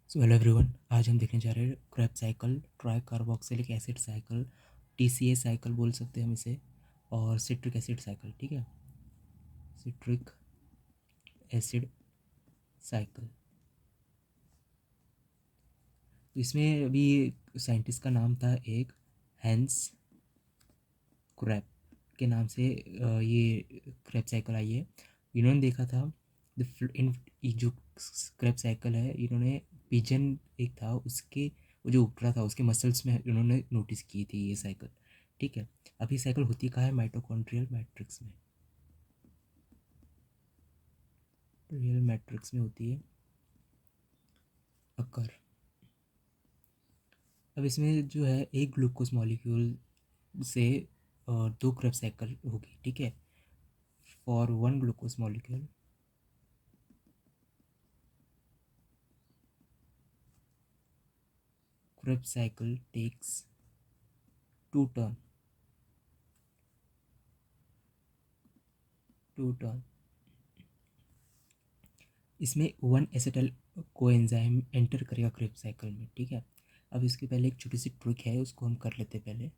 So hello everyone, आज हम देखने जा रहे हैं Krebs cycle, try carboxylic acid cycle, TCA cycle बोल सकते हैं हम इसे, और सिट्रिक एसिड साइकिल। ठीक है, सिट्रिक एसिड साइकिल। तो इसमें अभी साइंटिस्ट का नाम था एक हैंस क्रैब के नाम से ये क्रैब साइकिल आई है। इन्होंने देखा था इन जो क्रैब साइकिल है, इन्होंने पिजन एक था उसके, वो जो उठ रहा था उसके मसल्स में इन्होंने नोटिस की थी ये साइकिल। ठीक है, अभी साइकिल होती कहाँ है? माइटोकॉन्ड्रियल मैट्रिक्स में, रियल मैट्रिक्स में होती है अकर। अब इसमें जो है एक ग्लूकोज मॉलिक्यूल से दो क्रैब साइकिल होगी। ठीक है, for one glucose molecule Krebs cycle takes two turn। इसमें वन एसिटल कोएंजाइम एंटर करेगा Krebs साइकिल में। ठीक है, अब इसके पहले एक छोटी सी ट्रिक है, उसको हम कर लेते हैं। पहले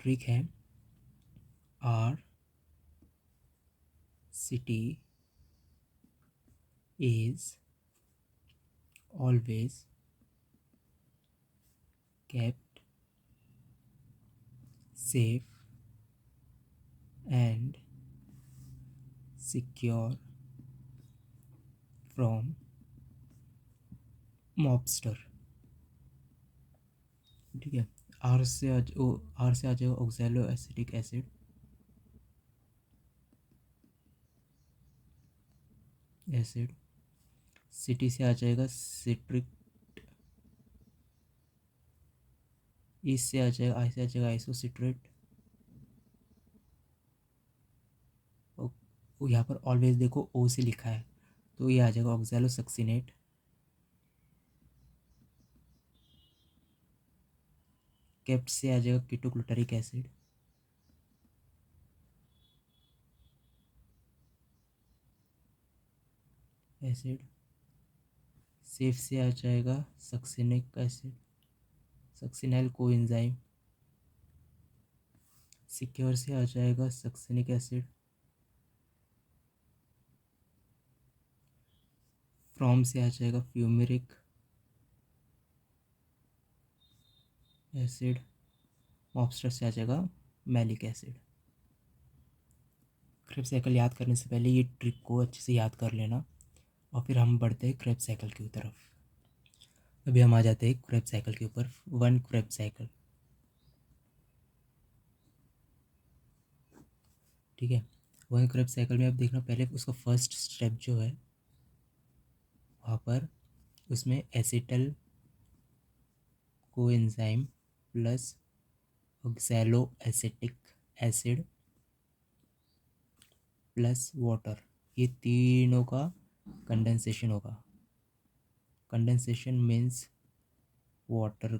ट्रिक है our city is always kept safe and secure from mobster। ठीक है, आर से आ जाएगा ऑक्सैलो एसिटिक एसिड, सिटी से आ जाएगा सिट्रिक, ई से आ जाएगा, आई से आ जाएगा आइसोसिट्रेट। और यहाँ पर ऑलवेज देखो ओ से लिखा है, तो ये आ जाएगा ऑक्सैलो सक्सिनेट। केप्ट से आ जाएगा कीटोग्लूटारिक एसिड, सेफ से आ जाएगा succinic acid, succinyl coenzyme. Secure से आ जाएगा सक्सिनिक एसिड। फ्रॉम से आ जाएगा फ्यूमेरिक एसिड। मॉब्स्टर से आ जाएगा मैलिक एसिड। क्रेब्स साइकिल याद करने से पहले ये ट्रिक को अच्छे से याद कर लेना, और फिर हम बढ़ते हैं क्रेब्स साइकिल की तरफ। अभी हम आ जाते हैं क्रेब्स साइकिल के ऊपर। वन क्रेब्स साइकिल, ठीक है। वन क्रेब्स साइकिल में अब देखना, पहले उसका फर्स्ट स्टेप जो है वहाँ पर उसमें acetyl coenzyme plus oxaloacetic acid plus water, ये तीनों का कंडेंसेशन होगा। कंडेंसेशन मीन्स वाटर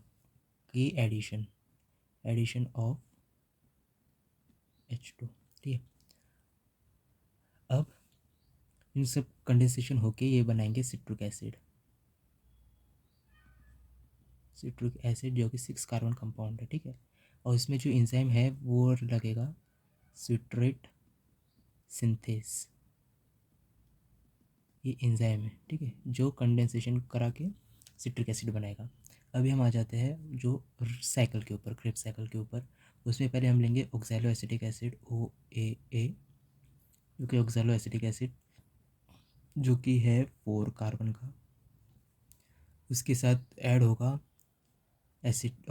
की एडिशन ऑफ H2। ठीक है, अब इन सब कंडेंसेशन होके ये बनाएंगे सिट्रिक एसिड। सिट्रिक एसिड जो कि 6 कार्बन कंपाउंड है। ठीक है, और इसमें जो एंजाइम है वो लगेगा सिट्रेट सिंथेस, ये एंजाइम है। ठीक है, जो कंडेंसेशन करा के सिट्रिक एसिड बनाएगा। अभी हम आ जाते हैं जो साइकिल के ऊपर, क्रेब्स साइकिल के ऊपर। उसमें पहले हम लेंगे ऑक्सैलो एसिटिक एसिड OAA, जो कि ऑक्सैलो एसिटिक एसिड जो कि है 4 कार्बन का। उसके साथ ऐड होगा एसिड,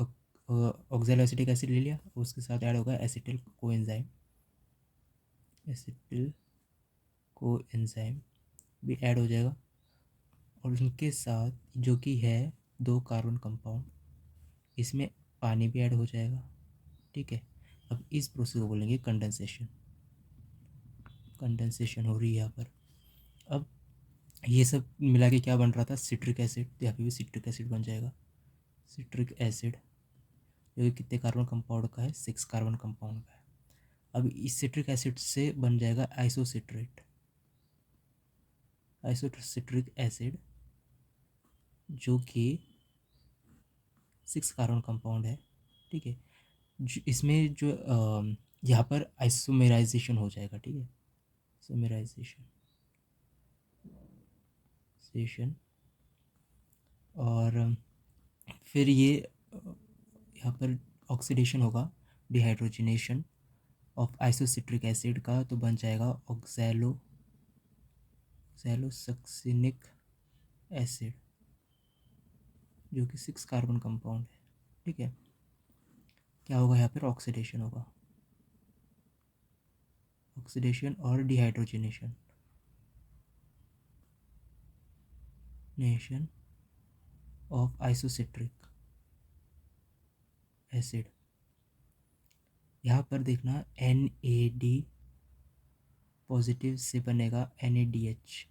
ऑक्सैलो एसिटिक एसिड ले लिया, उसके साथ ऐड होगा एसिटिल कोएंजाइम, एसिटिल कोएंजाइम भी ऐड हो जाएगा। और उनके साथ जो कि है 2 कार्बन कंपाउंड, इसमें पानी भी ऐड हो जाएगा। ठीक है, अब इस प्रोसेस को बोलेंगे कंडेंसेशन। कंडेंसेशन हो रही है यहाँ पर। अब ये सब मिला के क्या बन रहा था? Citric acid. यहाँ पे भी सिट्रिक एसिड बन जाएगा। सिट्रिक एसिड जो कि कितने कार्बन कंपाउंड का है? 6 कार्बन कंपाउंड का है। अब इस सिट्रिक एसिड से बन जाएगा आइसोसिट्रेट, आइसोसिट्रिक एसिड जो कि 6 कार्बन कंपाउंड है, ठीक है। इसमें जो यहाँ पर आइसोमेराइजेशन हो जाएगा, ठीक है, आइसोमेराइजेशन सेशन। और फिर ये यहाँ पर ऑक्सीडेशन होगा, डिहाइड्रोजनेशन ऑफ आइसोसिट्रिक एसिड का, तो बन जाएगा ऑक्सैलोसक्सिनिक एसिड, जो कि 6 कार्बन कंपाउंड है, ठीक है। क्या होगा यहाँ पर, ऑक्सीडेशन होगा, ऑक्सीडेशन और dehydrogenation nation of isocitric acid. यहाँ पर देखना NAD पॉजिटिव से बनेगा NADH,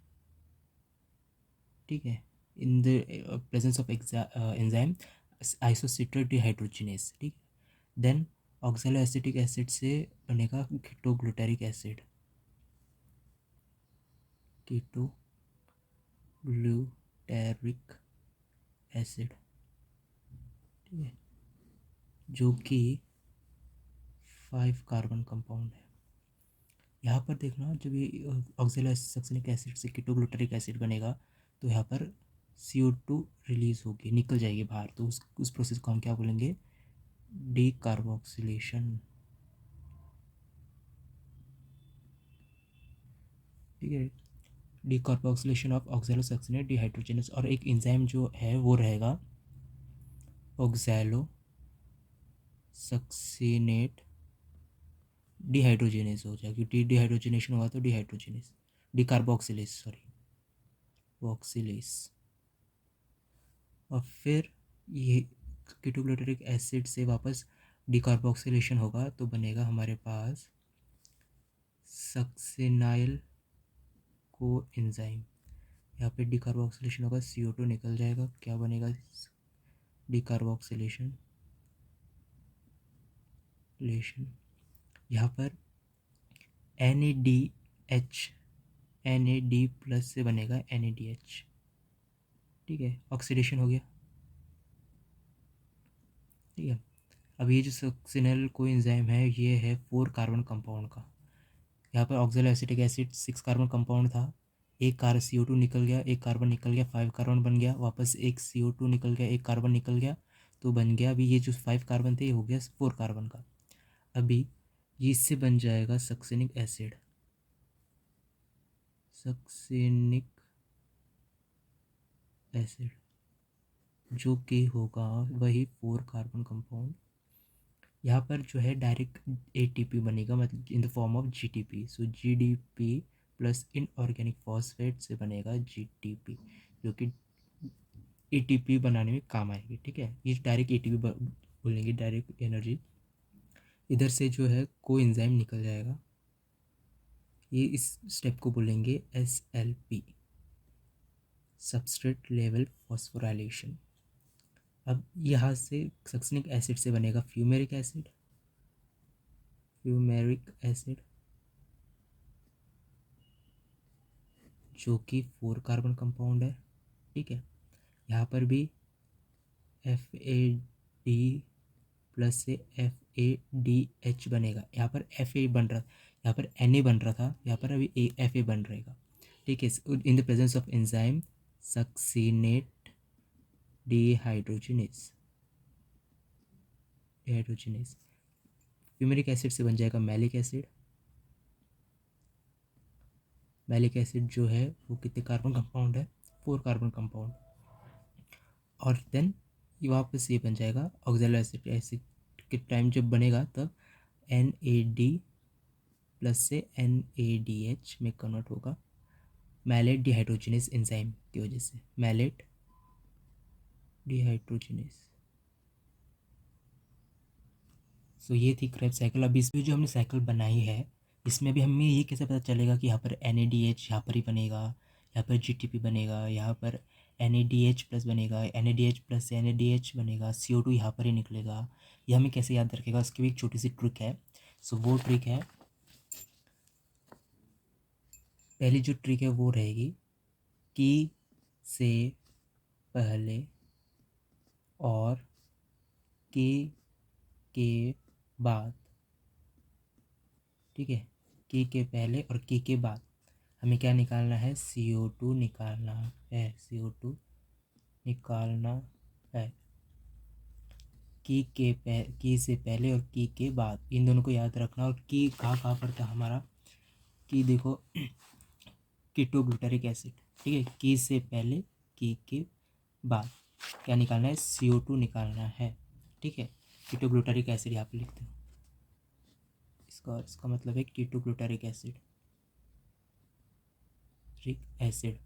ठीक है, in the presence of enzyme isocitrate dehydrogenase, ठीक है। देन ऑक्सैलोएसिटिक एसिड से बनेगा कीटोग्लूटारिक एसिड, कीटोग्लूटारिक एसिड, ठीक है, जो कि 5 कार्बन कंपाउंड है। यहाँ पर देखना, जब ये ऑक्सैलोसक्सिनिक एसिड से कीटोग्लूटारिक एसिड बनेगा तो यहाँ पर CO2 रिलीज होगी, निकल जाएगी बाहर, तो उस प्रोसेस को हम क्या बोलेंगे, डीकार्बोक्सिलेशन, ठीक है, डीकार्बोक्सिलेशन ऑफ ऑक्सैलोसक्सिनेट डिहाइड्रोजनस। और एक एंजाइम जो है वो रहेगा ऑक्सैलोसक्सिनेट डिहाइड्रोजनेस हो जाएगा, क्योंकि डिहाइड्रोजनेशन हुआ तो डिहाइड्रोजनेस, डिकार्बोक्सिलेस, सॉरी, ऑक्सीलेस। और फिर ये कीटोग्लूटारिक एसिड से वापस डिकार्बोक्सिलेशन होगा तो बनेगा हमारे पास सक्सिनाइल को एंजाइम। यहाँ पे डिकार्बोक्सिलेशन होगा, CO2 निकल जाएगा, क्या बनेगा, डिकार्बोक्सिलेशन लेशन। यहाँ पर NADH, NAD प्लस से बनेगा NADH, ठीक है, ऑक्सीडेशन हो गया, ठीक है। अब ये जो सक्सिनल को एंजाइम है ये है 4 कार्बन कंपाउंड का। यहाँ पर ऑक्सैलोएसिटिक एसिड 6 कार्बन कंपाउंड था, एक CO2 निकल गया, एक कार्बन निकल गया, 5 कार्बन बन गया, वापस एक CO2 निकल गया, एक कार्बन निकल गया, तो बन गया, अभी ये जो 5 कार्बन थे ये हो गया 4 कार्बन का। अभी ये इससे बन जाएगा सक्सिनिक एसिड, सक्सिनिक एसिड, जो कि होगा वही 4 कार्बन कंपाउंड। यहाँ पर जो है डायरेक्ट ATP बनेगा, मतलब in the form of GTP, so GDP plus inorganic phosphate से बनेगा GTP, जो कि ATP बनाने में काम आएगी, ठीक है। ये डायरेक्ट ATP बोलेंगे, डायरेक्ट एनर्जी। इधर से जो है को एंजाइम निकल जाएगा, ये इस स्टेप को बोलेंगे SLP, सबस्ट्रेट लेवल फॉस्फोराइलेशन। अब यहाँ से सक्सिनिक एसिड से बनेगा फ्यूमेरिक एसिड, जो कि 4 कार्बन कंपाउंड है, ठीक है। यहाँ पर भी FAD प्लस से FADH बनेगा, यहाँ पर FA बन रहा, यहाँ पर Na बन रहा था, यहाँ पर अभी FA बन रहेगा, ठीक है, in the presence of enzyme succinate dehydrogenase, fumaric acid से बन जाएगा मैलिक एसिड, मैलिक एसिड जो है वो कितने कार्बन कंपाउंड है, 4 कार्बन कंपाउंड। और देन ये वापस ये बन जाएगा ऑक्सैलो एसिड के टाइम जब बनेगा तब NAD प्लस से NADH में कन्वर्ट होगा, मैलेट डिहाइड्रोजनेस एंजाइम की वजह से, मैलेट डिहाइड्रोजनेस। सो ये थी क्रेब साइकिल। अब इसमें जो हमने साइकिल बनाई है इसमें भी हमें ये कैसे पता चलेगा कि यहाँ पर NADH यहाँ पर ही बनेगा, यहाँ पर GTP बनेगा, यहाँ पर NADH प्लस बनेगा, NADH प्लस से NADH बनेगा, CO2 यहाँ पर ही निकलेगा, ये हमें कैसे याद रखेगा, उसकी भी एक छोटी सी ट्रिक है। सो वो ट्रिक है, पहली जो ट्रिक है वो रहेगी की से पहले और के बाद, ठीक है, के पहले और के बाद हमें क्या निकालना है, CO2 निकालना है, CO2 निकालना है। की से पहले और की के बाद, इन दोनों को याद रखना। और की कहाँ पर था हमारा, की देखो कीटोग्लूटारिक एसिड, ठीक है, की से पहले की के बाद क्या निकालना है, CO2 निकालना है, ठीक है। कीटोग्लूटारिक एसिड यहाँ पे लिखते हो, इसका मतलब है कीटोग्लूटारिक एसिड, एसिड,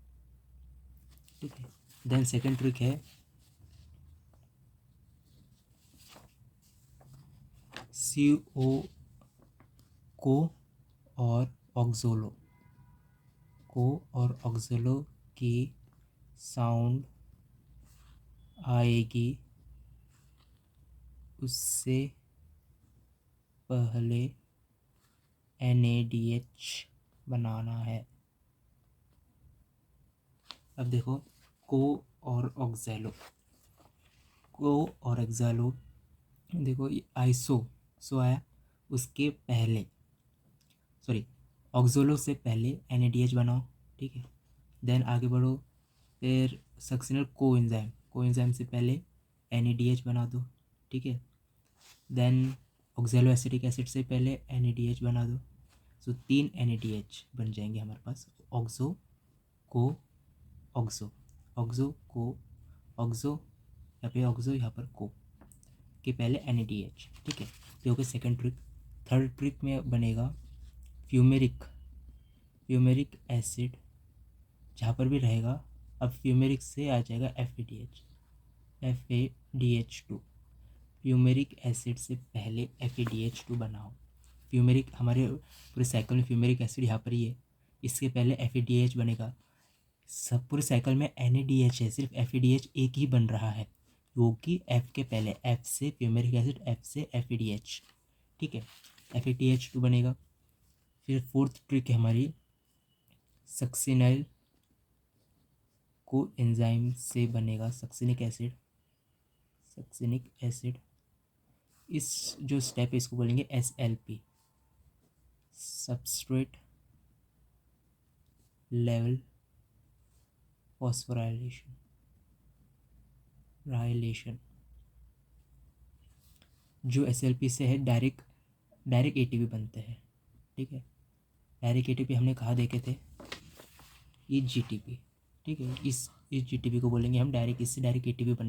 ठीक है। देन सेकंड ट्रिक है CO को और ऑक्सोलो की साउंड आएगी उससे पहले NaDH बनाना है। अब देखो को और ऑक्सैलो देखो ये आइसो आया, उसके पहले सॉरी ऑक्सोलो से पहले NaDH बनाओ, ठीक है। देन आगे बढ़ो, फिर सक्सिनल कोएंजाइम से पहले NaDH बना दो, ठीक है। देन ऑक्सैलो एसिटिक एसिड से पहले NaDH बना दो। सो 3 NaDH बन जाएंगे हमारे पास, ऑक्सो को ऑक्सो, ऑक्सो को ऑक्सो, यहाँ पे ऑक्सो, यहाँ पर को के पहले NaDH, ठीक है। ये हो गया सेकेंड ट्रिक। थर्ड ट्रिक में बनेगा फ्यूमेरिक एसिड, जहाँ पर भी रहेगा। अब फ्यूमेरिक से आ जाएगा FADH2, फ्यूमेरिक एसिड से पहले FADH2 बनाओ। फ्यूमेरिक हमारे पूरे साइकिल में फ्यूमेरिक एसिड यहाँ पर ही है, इसके पहले FADH बनेगा। सब पूरे साइकिल में NaDH है, सिर्फ FADH एक ही बन रहा है, वो कि F के पहले, F से फ्यूमेरिक एसिड, F से FADH, ठीक है, FADH2 बनेगा। फिर फोर्थ ट्रिक है हमारी सक्सिनाइल को एंजाइम से बनेगा सक्सिनिक एसिड। इस जो स्टेप है इसको बोलेंगे SLP, सबस्ट्रेट लेवल फॉस्फोराइलेशन। जो SLP से है डायरेक्ट ATP बनते हैं, ठीक है। डायरेक्ट ATP हमने कहाँ देखे थे, ये GTP, ठीक है। इस GTP को बोलेंगे हम डायरेक्ट, इससे डायरेक्ट ATP बने।